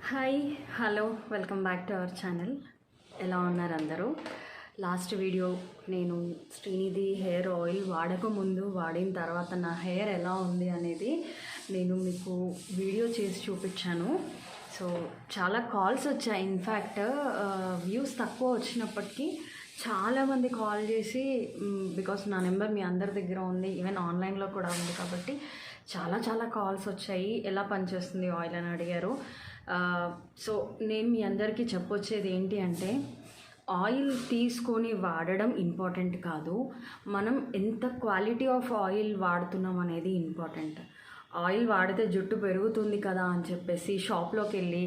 Hi hello welcome back to our channel. ఎలా ఉన్నారు అందరూ? లాస్ట్ వీడియో నేను శ్రీనిధి హెయిర్ ఆయిల్ వాడకముందు వాడిన తర్వాత నా హెయిర్ ఎలా ఉంది అనేది నేను మీకు వీడియో చేసి చూపించాను. సో చాలా కాల్స్ వచ్చాయి. ఇన్ఫ్యాక్ట్ వ్యూస్ తక్కువ వచ్చినప్పటికీ చాలామంది కాల్ చేసి, బికాస్ నా నెంబర్ మీ అందరి దగ్గర ఉంది, ఈవెన్ ఆన్లైన్లో కూడా ఉంది కాబట్టి చాలా కాల్స్ వచ్చాయి. ఎలా పనిచేస్తుంది ఆయిల్ అని అడిగారు. సో నేను మీ అందరికీ చెప్పొచ్చేది ఏంటి అంటే, ఆయిల్ తీసుకొని వాడడం ఇంపార్టెంట్ కాదు, మనం ఎంత క్వాలిటీ ఆఫ్ ఆయిల్ వాడుతున్నాం అనేది ఇంపార్టెంట్. ఆయిల్ వాడితే జుట్టు పెరుగుతుంది కదా అని చెప్పేసి షాప్లోకి వెళ్ళి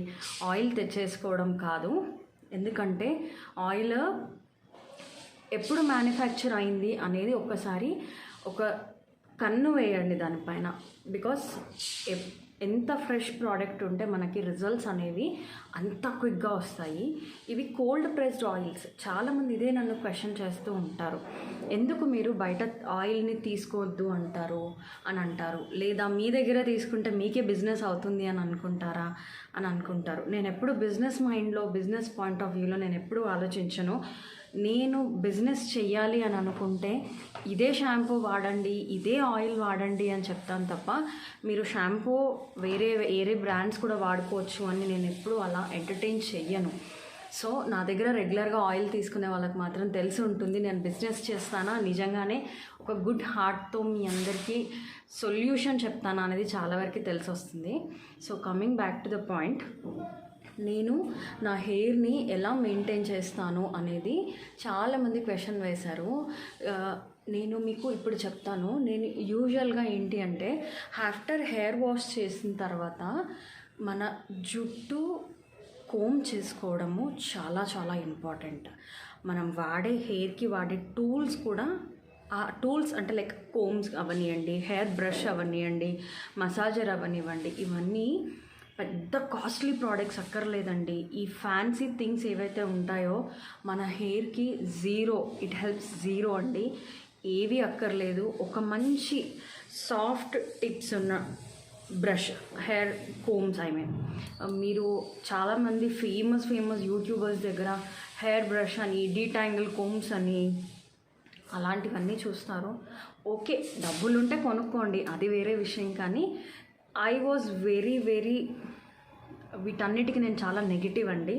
ఆయిల్ తెచ్చేసుకోవడం కాదు. ఎందుకంటే ఆయిల్ ఎప్పుడు మ్యానుఫ్యాక్చర్ అయింది అనేది ఒక్కసారి ఒక కన్ను వేయండి దానిపైన. బికాస్ ఎంత ఫ్రెష్ ప్రోడక్ట్ ఉంటే మనకి రిజల్ట్స్ అనేవి అంత క్విక్గా వస్తాయి. ఇవి కోల్డ్ ప్రెస్డ్ ఆయిల్స్. చాలామంది ఇదే నన్ను క్వశ్చన్ చేస్తూ ఉంటారు, ఎందుకు మీరు బయట ఆయిల్ని తీసుకోవద్దు అని అంటారు, లేదా మీ దగ్గర తీసుకుంటే మీకే బిజినెస్ అవుతుంది అని అనుకుంటారు. నేను ఎప్పుడు బిజినెస్ మైండ్లో, బిజినెస్ పాయింట్ ఆఫ్ వ్యూలో నేను ఎప్పుడూ ఆలోచించను. నేను బిజినెస్ చెయ్యాలి అని అనుకుంటే ఇదే షాంపూ వాడండి, ఇదే ఆయిల్ వాడండి అని చెప్తాను తప్ప, మీరు షాంపూ వేరే బ్రాండ్స్ కూడా వాడుకోవచ్చు అని నేను ఎప్పుడూ అలా ఎంటర్టైన్ చెయ్యను. సో నా దగ్గర రెగ్యులర్గా ఆయిల్ తీసుకునే వాళ్ళకి మాత్రం తెలిసి ఉంటుంది నేను బిజినెస్ చేస్తానా, నిజంగానే ఒక గుడ్ హార్ట్తో మీ అందరికీ సొల్యూషన్ చెప్తానా అనేది చాలా వరకు తెలిసి వస్తుంది. So coming back to the point, నేను నా హెయిర్ని ఎలా మెయింటైన్ చేస్తాను అనేది చాలామంది క్వశ్చన్ వేశారు. నేను మీకు ఇప్పుడు చెప్తాను. నేను యూజువల్గా ఏంటి అంటే, ఆఫ్టర్ హెయిర్ వాష్ చేసిన తర్వాత మన జుట్టు కోమ్ చేసుకోవడము చాలా ఇంపార్టెంట్. మనం వాడే హెయిర్కి వాడే టూల్స్ కూడా, ఆ టూల్స్ అంటే లైక్ కోమ్స్ అవనివ్వండి, హెయిర్ బ్రష్ అవనివ్వండి, మసాజర్ అవనివ్వండి, ఇవన్నీ పెద్ద కాస్ట్లీ ప్రోడక్ట్స్ అక్కర్లేదండి. ఈ ఫ్యాన్సీ థింగ్స్ ఏవైతే ఉంటాయో మన హెయిర్కి ఇట్ హెల్ప్స్ జీరో అండి. ఏవి అక్కర్లేదు. ఒక మంచి సాఫ్ట్ టిప్స్ ఉన్న బ్రష్, హెయిర్ కోమ్స్ మీరు చాలామంది ఫేమస్ యూట్యూబర్స్ దగ్గర హెయిర్ బ్రష్ అని, డీటాంగిల్ కోమ్స్ అని అలాంటివన్నీ చూస్తారు. ఓకే, డబ్బులుంటే కొనుక్కోండి, అది వేరే విషయం. కానీ ఐ వాజ్ వెరీ వీటన్నిటికీ నేను చాలా నెగిటివ్ అండి.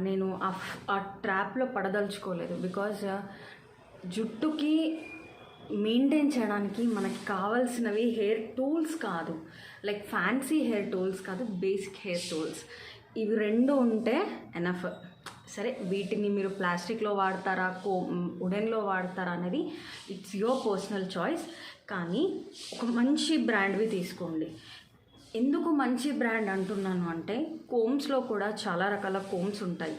నేను ఆ ట్రాప్లో పడదలుచుకోలేదు. బికాజ్ జుట్టుకి మెయింటైన్ చేయడానికి మనకి కావాల్సినవి హెయిర్ టూల్స్ కాదు, లైక్ ఫ్యాన్సీ హెయిర్ టూల్స్ కాదు, బేసిక్ హెయిర్ టూల్స్. ఇవి రెండు ఉంటే ఎనఫ్. సరే, వీటిని మీరు ప్లాస్టిక్లో వాడతారా, వుడెన్లో వాడతారా అనేది ఇట్స్ యువర్ పర్సనల్ చాయిస్. కానీ ఒక మంచి బ్రాండ్వి తీసుకోండి. ఎందుకు మంచి బ్రాండ్ అంటున్నాను అంటే, కోమ్స్లో కూడా చాలా రకాల కోమ్స్ ఉంటాయి.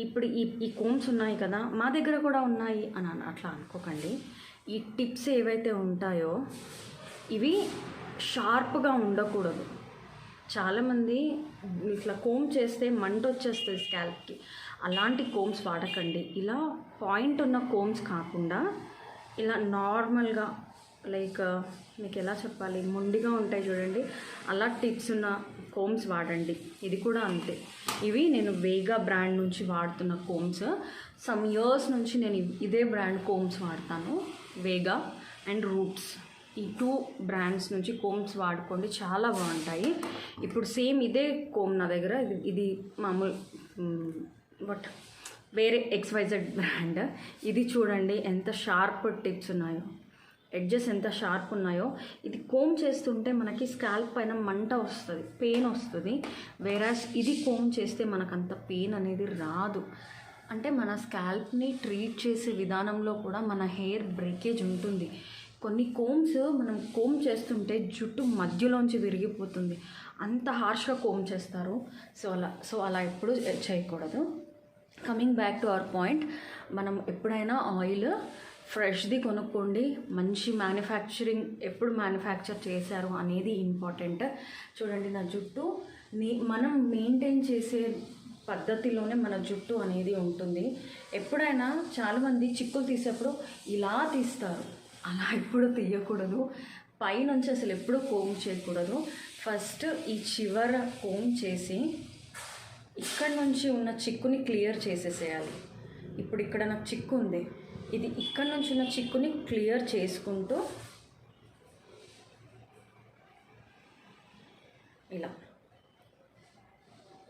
ఇప్పుడు ఈ కోమ్స్ ఉన్నాయి కదా, మా దగ్గర కూడా ఉన్నాయి అని అట్లా అనుకోకండి. ఈ టిప్స్ ఏవైతే ఉంటాయో ఇవి షార్ప్గా ఉండకూడదు. చాలామంది ఇట్లా కోమ్ చేస్తే మంట వచ్చేస్తుంది స్కాల్ప్కి. అలాంటి కోమ్స్ వాడకండి. ఇలా పాయింట్ ఉన్న కోమ్స్ కాకుండా ఇలా నార్మల్గా, లైక్ మీకు ఎలా చెప్పాలి, మొండిగా ఉంటాయి చూడండి, అలా టిప్స్ ఉన్న కోమ్స్ వాడండి. ఇది కూడా అంతే. ఇవి నేను వేగా బ్రాండ్ నుంచి వాడుతున్న కోమ్స్. సమ్ ఇయర్స్ నుంచి నేను ఇదే బ్రాండ్ కోమ్స్ వాడతాను, వేగా అండ్ రూట్స్. ఈ 2 బ్రాండ్స్ నుంచి కోమ్స్ వాడుకోండి, చాలా బాగుంటాయి. ఇప్పుడు సేమ్ ఇదే కోమ్ నా దగ్గర, ఇది మామూలు బట్ వేరే XYZ బ్రాండ్. ఇది చూడండి ఎంత షార్ప్ టిప్స్ ఉన్నాయో, ఎడ్జెస్ ఎంత షార్ప్ ఉన్నాయో. ఇది కోమ్ చేస్తుంటే మనకి స్కాల్ప్ పైన మంట వస్తుంది, పెయిన్ వస్తుంది. వేరాస్ ఇది కోమ్ చేస్తే మనకంత పెయిన్ అనేది రాదు. అంటే మన స్కాల్ప్ని ట్రీట్ చేసే విధానంలో కూడా మన హెయిర్ బ్రేకేజ్ ఉంటుంది. కొన్ని కోమ్స్ మనం కోమ్ చేస్తుంటే జుట్టు మధ్యలోంచి విరిగిపోతుంది, అంత హార్ష్గా కోమ్ చేస్తారు. సో అలా ఎప్పుడు చేయకూడదు. Coming back to our point, మనం ఎప్పుడైనా ఆయిల్ ఫ్రెష్ది కొనుక్కోండి. మంచి మ్యానుఫ్యాక్చరింగ్ ఎప్పుడు మ్యానుఫ్యాక్చర్ చేశారు అనేది ఇంపార్టెంట్. చూడండి, నా జుట్టు మనం మెయింటైన్ చేసే పద్ధతిలోనే మన జుట్టు అనేది ఉంటుంది. ఎప్పుడైనా చాలామంది చిక్కులు తీసేప్పుడు ఇలా తీస్తారు, అలా ఎప్పుడు తీయకూడదు. పైనుంచి అసలు ఎప్పుడు కోమ్ చేయకూడదు. ఫస్ట్ ఈ చివర కోమ్ చేసి ఇక్కడ నుంచి ఉన్న చిక్కుని క్లియర్ చేసేసేయాలి. ఇప్పుడు ఇక్కడ నాకు చిక్కు ఉంది, ఇది ఇక్కడ నుంచి ఉన్న చిక్కుని క్లియర్ చేసుకుంటూ ఇలా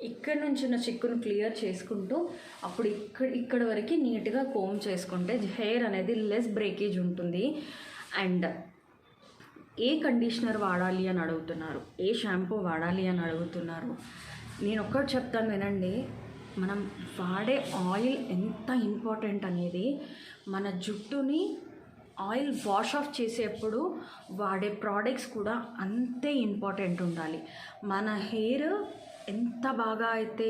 ఇక్కడ నుంచి ఉన్న చిక్కును క్లియర్ చేసుకుంటూ అప్పుడు ఇక్కడ వరకు నీట్గా కోమ్ చేసుకుంటే హెయిర్ అనేది లెస్ బ్రేకేజ్ ఉంటుంది. అండ్ ఏ కండిషనర్ వాడాలి అని అడుగుతున్నారు, ఏ షాంపూ వాడాలి అని అడుగుతున్నారు. నేను ఒక్కటి చెప్తాను వినండి, మనం వాడే ఆయిల్ ఎంత ఇంపార్టెంట్ అనేది. మన జుట్టుని ఆయిల్ వాష్ ఆఫ్ చేసేప్పుడు వాడే ప్రోడక్ట్స్ కూడా అంతే ఇంపార్టెంట్ ఉండాలి. మన హెయిర్ ఎంత బాగా అయితే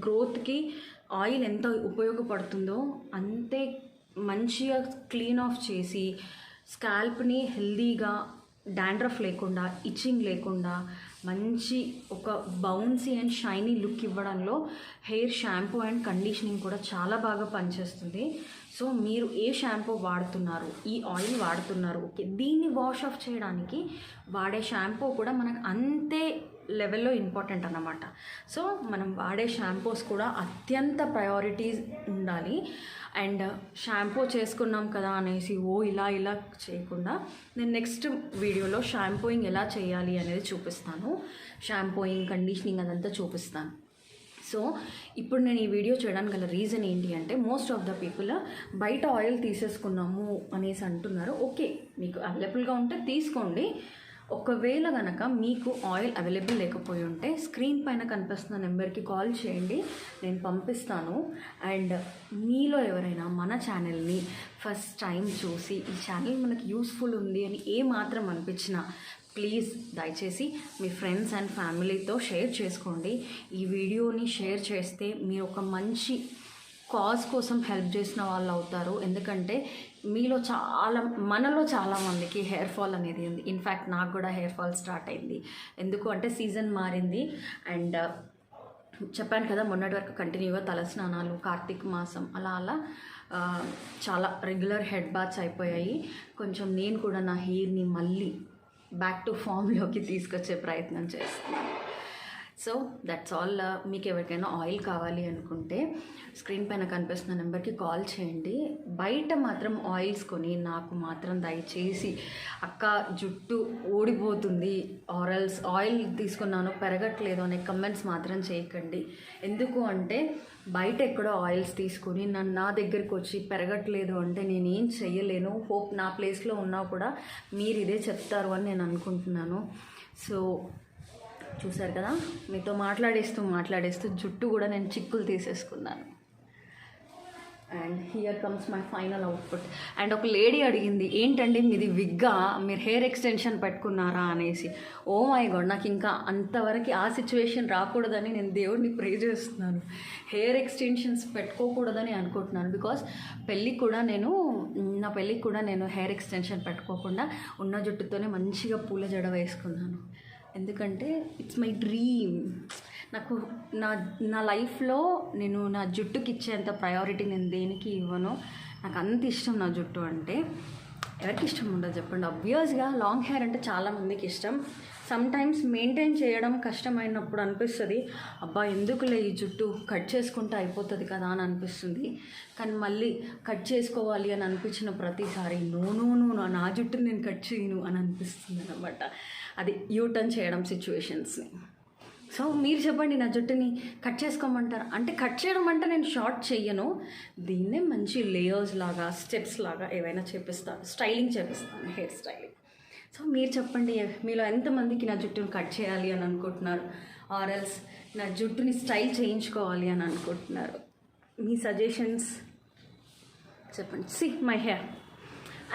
గ్రోత్కి ఆయిల్ ఎంత ఉపయోగపడుతుందో అంతే మంచిగా క్లీన్ ఆఫ్ చేసి స్కాల్ప్ని హెల్దీగా, డాండ్రఫ్ లేకుండా, ఇచ్చింగ్ లేకుండా మంచి ఒక బౌన్సీ అండ్ షైనీ లుక్ ఇవ్వడంలో హెయిర్ షాంపూ అండ్ కండిషనింగ్ కూడా చాలా బాగా పనిచేస్తుంది. సో మీరు ఏ షాంపూ వాడుతున్నారు, ఈ ఆయిల్ వాడుతున్నారు, ఓకే, దీన్ని వాష్ ఆఫ్ చేయడానికి వాడే షాంపూ కూడా మనకు అంతే లెవెల్లో ఇంపార్టెంట్ అన్నమాట. సో మనం వాడే షాంపూస్ కూడా అత్యంత ప్రయారిటీస్ ఉండాలి. అండ్ షాంపూ చేసుకున్నాం కదా అనేసి ఇలా చేయకుండా నేను నెక్స్ట్ వీడియోలో షాంపూయింగ్ ఎలా చేయాలి అనేది చూపిస్తాను. షాంపూయింగ్, కండిషనింగ్ అదంతా చూపిస్తాను. సో ఇప్పుడు నేను ఈ వీడియో చేయడానికి గల రీజన్ ఏంటి అంటే, మోస్ట్ ఆఫ్ ద పీపుల్ బయట ఆయిల్ తీసేసుకున్నాము అనేసి అంటున్నారు. ఓకే, మీకు అవైలబుల్గా ఉంటే తీసుకోండి. ఒకవేళ కనుక మీకు ఆయిల్ అవైలబుల్ లేకపోయి ఉంటే స్క్రీన్ పైన కనిపిస్తున్న నెంబర్కి కాల్ చేయండి, నేను పంపిస్తాను. అండ్ మీలో ఎవరైనా మన ఛానల్ని ఫస్ట్ టైం చూసి ఈ ఛానల్ మనకు యూస్ఫుల్ ఉంది అని ఏ మాత్రం అనిపించినా ప్లీజ్ దయచేసి మీ ఫ్రెండ్స్ అండ్ ఫ్యామిలీతో షేర్ చేసుకోండి. ఈ వీడియోని షేర్ చేస్తే మీరు ఒక మంచి కాజ్ కోసం హెల్ప్ చేసిన వాళ్ళు అవుతారు. ఎందుకంటే మనలో చాలామందికి హెయిర్ ఫాల్ అనేది ఉంది. ఇన్ఫ్యాక్ట్ నాకు కూడా హెయిర్ ఫాల్ స్టార్ట్ అయింది. ఎందుకు అంటే సీజన్ మారింది. అండ్ చెప్పాను కదా, మొన్నటి వరకు కంటిన్యూగా తలస్నానాలు, కార్తీక మాసం అలా చాలా రెగ్యులర్ హెడ్ బాత్స్ అయిపోయాయి. కొంచెం నేను కూడా నా హెయిర్ని మళ్ళీ బ్యాక్ టు ఫామ్లోకి తీసుకొచ్చే ప్రయత్నం చేస్తున్నాను. So that's all. మీకు ఎవరికైనా ఆయిల్ కావాలి అనుకుంటే స్క్రీన్ పైన కనిపిస్తున్న నెంబర్కి కాల్ చేయండి. బయట మాత్రం ఆయిల్స్ కొని నాకు మాత్రం దయచేసి అక్క జుట్టు ఊడిపోతుంది ఆరల్స్ ఆయిల్ తీసుకున్నాను పెరగట్లేదు అనే కమెంట్స్ మాత్రం చేయకండి. ఎందుకు అంటే బయట ఎక్కడో ఆయిల్స్ తీసుకుని నా దగ్గరికి వచ్చి పెరగట్లేదు అంటే నేనేం చెయ్యలేను. హోప్ నా ప్లేస్లో ఉన్నా కూడా మీరు ఇదే చెప్తారు అని నేను అనుకుంటున్నాను. సో చూసారు కదా, మీతో మాట్లాడేస్తూ జుట్టు కూడా నేను చిక్కులు తీసేసుకున్నాను. And here comes my final output. And ఒక లేడీ అడిగింది, ఏంటండి మీది విగ్గా, మీరు హెయిర్ ఎక్స్టెన్షన్ పెట్టుకున్నారా అనేసి. ఓ మై గాడ్, నాకు ఇంకా అంతవరకు ఆ సిచ్యువేషన్ రాకూడదని నేను దేవుడిని ప్రే చేస్తున్నాను. హెయిర్ ఎక్స్టెన్షన్స్ పెట్టుకోకూడదని అనుకుంటున్నాను. బికాస్ నా పెళ్ళికి కూడా నేను హెయిర్ ఎక్స్టెన్షన్ పెట్టుకోకుండా ఉన్న జుట్టుతోనే మంచిగా పూల జడ వేసుకున్నాను. ఎందుకంటే ఇట్స్ మై డ్రీమ్. నాకు నా లైఫ్లో నేను నా జుట్టుకి ఇచ్చేంత ప్రయారిటీ నేను దేనికి ఇవ్వను. నాకు అంత ఇష్టం నా జుట్టు అంటే. ఎవరికి ఇష్టం ఉండదు చెప్పండి. ఆబ్వియస్గా లాంగ్ హెయిర్ అంటే చాలామందికి ఇష్టం. సమ్టైమ్స్ మెయింటైన్ చేయడం కష్టమైనప్పుడు అనిపిస్తుంది, అబ్బా ఎందుకులే ఈ జుట్టు కట్ చేసుకుంటే అయిపోతుంది కదా అని అనిపిస్తుంది. కానీ మళ్ళీ కట్ చేసుకోవాలి అని అనిపించిన ప్రతిసారి నా జుట్టుని నేను కట్ చేయను అని అనిపిస్తుంది అన్నమాట. అది యూటర్న్ చేయడం సిచ్యువేషన్స్ని. సో మీరు చెప్పండి, నా జుట్టుని కట్ చేసుకోమంటారు అంటే, కట్ చేయడం అంటే నేను షార్ట్ చెయ్యను, దీన్నే మంచి లేయర్స్ లాగా, స్టెప్స్ లాగా ఏవైనా చేపిస్తాను, స్టైలింగ్ చేపిస్తాను, హెయిర్ స్టైలింగ్. సో మీరు చెప్పండి, మీలో ఎంతమందికి నా జుట్టుని కట్ చేయాలి అని అనుకుంటున్నారు, ఆర్ఎల్స్ నా జుట్టుని స్టైల్ చేయించుకోవాలి అని అనుకుంటున్నారు? మీ సజెషన్స్ చెప్పండి. See my hair.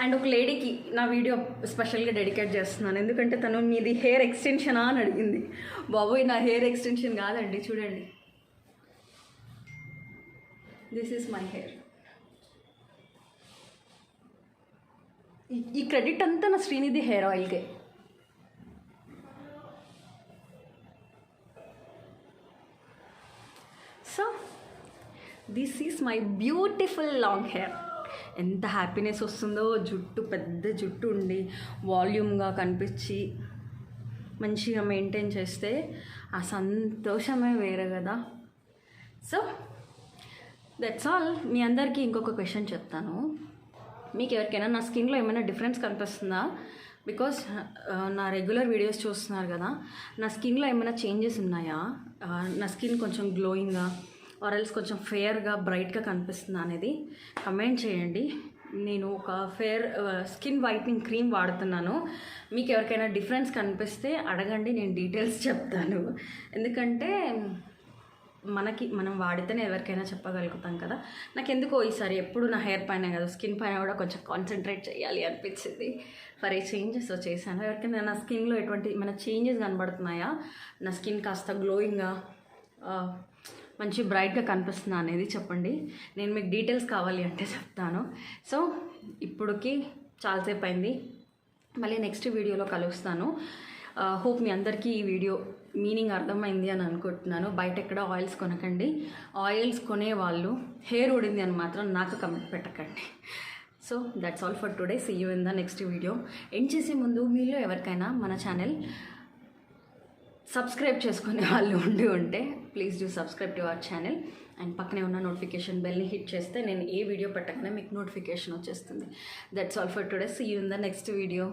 అండ్ ఒక లేడీకి నా వీడియో స్పెషల్గా డెడికేట్ చేస్తున్నాను. ఎందుకంటే తను మీది హెయిర్ ఎక్స్టెన్షనా అని అడిగింది. బాబోయ్, నా హెయిర్ ఎక్స్టెన్షన్ కాదండి, చూడండి, దిస్ ఈజ్ మై హెయిర్. ఈ క్రెడిట్ అంతా నా శ్రీనిధి హెయిర్ ఆయిల్కే. So this is my beautiful long hair. ఎంత హ్యాపీనెస్ వస్తుందో, జుట్టు పెద్ద జుట్టు ఉండి వాల్యూమ్గా కనిపించి మంచిగా మెయింటైన్ చేస్తే ఆ సంతోషమే వేరే కదా. So that's all. మీ అందరికీ ఇంకొక క్వశ్చన్ చెప్తాను. మీకు ఎవరికైనా నా స్కిన్లో ఏమైనా డిఫరెన్స్ కనిపిస్తుందా? బికాస్ నా రెగ్యులర్ వీడియోస్ చూస్తున్నారు కదా, నా స్కిన్లో ఏమైనా చేంజెస్ ఉన్నాయా? నా స్కిన్ కొంచెం గ్లోయింగ్గా ఆర్ఎల్స్ కొంచెం ఫేర్గా బ్రైట్గా కనిపిస్తుందా అనేది కమెంట్ చేయండి. నేను ఒక ఫేర్ స్కిన్ వైట్నింగ్ క్రీమ్ వాడుతున్నాను. మీకు ఎవరికైనా డిఫరెన్స్ కనిపిస్తే అడగండి, నేను డీటెయిల్స్ చెప్తాను. ఎందుకంటే మనం వాడితేనే ఎవరికైనా చెప్పగలుగుతాం కదా. నాకు ఎందుకో ఈసారి ఎప్పుడు నా హెయిర్ పైన కదా, స్కిన్ పైన కూడా కొంచెం కాన్సన్ట్రేట్ చేయాలి అనిపించింది. ఫర్ ఏ చేంజెస్ చేశాను. ఎవరికైనా నా స్కిన్లో ఎటువంటి మన చేంజెస్ కనబడుతున్నాయా, నా స్కిన్ కాస్త గ్లోయింగ్గా మంచి బ్రైట్గా కనిపిస్తుందా అనేది చెప్పండి. నేను మీకు డీటెయిల్స్ కావాలి అంటే చెప్తాను. సో ఇప్పటికి చాలాసేపు అయింది, మళ్ళీ నెక్స్ట్ వీడియోలో కలుస్తాను. హోప్ మీ అందరికీ ఈ వీడియో మీనింగ్ అర్థమైంది అని అనుకుంటున్నాను. బయట ఎక్కడ ఆయిల్స్ కొనకండి. ఆయిల్స్ కొనే వాళ్ళు హెయిర్ ఊడింది అని మాత్రం నాకు కమెంట్ పెట్టకండి. So that's all for today. See you in the next video. End చేసే ముందు మీలో ఎవరికైనా మన ఛానల్ సబ్స్క్రైబ్ చేసుకునే వాళ్ళు ఉంటే please do subscribe to our channel. And పక్కనే ఉన్న నోటిఫికేషన్ బెల్ని హిట్ చేస్తే నేను ఏ వీడియో పెట్టకనే మీకు నోటిఫికేషన్ వచ్చేస్తుంది. That's all for today. See you in the next video.